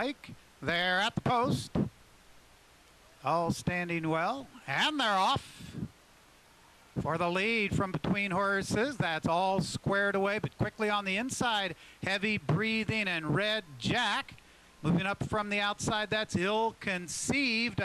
Mike there at the post. All standing well, and they're off for the lead from between horses. That's all squared away, but quickly on the inside, Heavy Breathing and Red Jack. Moving up from the outside, that's Ill Conceived.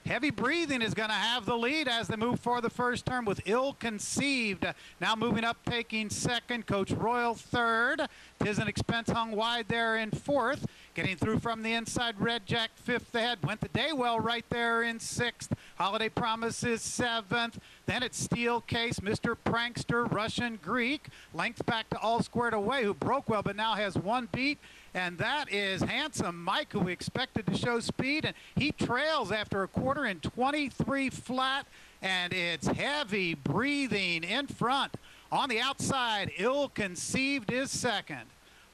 Heavy Breathing is going to have the lead as they move for the first turn with Ill Conceived. Now moving up, taking second. Coach Royal third. Tis an Expense hung wide there in fourth. Getting through from the inside, Red Jack fifth ahead. Went the Daywell right there in sixth. Holiday Promise is seventh. Then it's Steel Case, Mr. Prankster, Russian Greek. Length back to All Squared Away, who broke well but now has one beat. And that is Handsome Mike, who we expected to show speed. And he trails after a quarter in 23 flat. And it's Heavy Breathing in front. On the outside, Ill Conceived is second.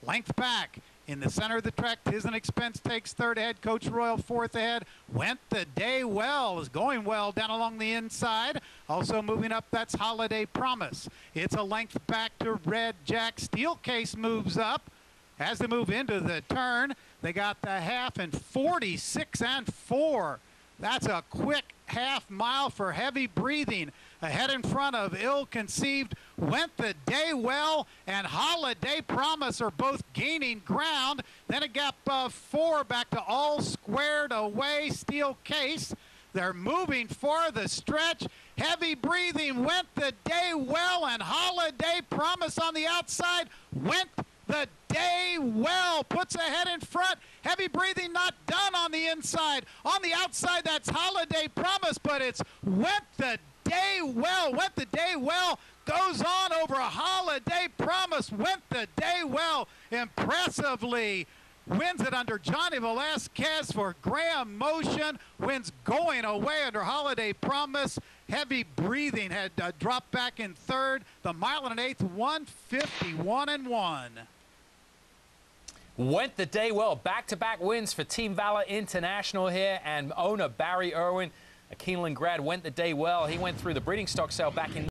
Length back. In the center of the track, Tis an Expense takes third ahead. Coach Royal fourth ahead. Went the Daywell is going well down along the inside. Also moving up, that's Holiday Promise. It's a length back to Red Jack. Steel Case moves up. As they move into the turn, they got the half in 46 and 4. That's a quick half mile for Heavy Breathing. Ahead in front of Ill Conceived, Went the Daywell and Holiday Promise are both gaining ground. Then a gap of 4 back to All Squared Away. Steel Case. They're moving for the stretch. Heavy Breathing went the Daywell, and Holiday Promise on the outside went the Daywell. Puts ahead in front. Heavy Breathing not done on the inside. On the outside, that's Holiday Promise, but it's went the Daywell. Went the Daywell. Goes on over a Holiday Promise. Went the Daywell impressively. Wins it under Johnny Velasquez for Graham Motion. Wins going away under Holiday Promise. Heavy Breathing had dropped back in third. The mile and an eighth, 151 and 1. Went the Daywell. Back-to-back wins for Team Valor International here, and owner Barry Irwin, a Keeneland grad, went the Daywell. He went through the breeding stock sale back in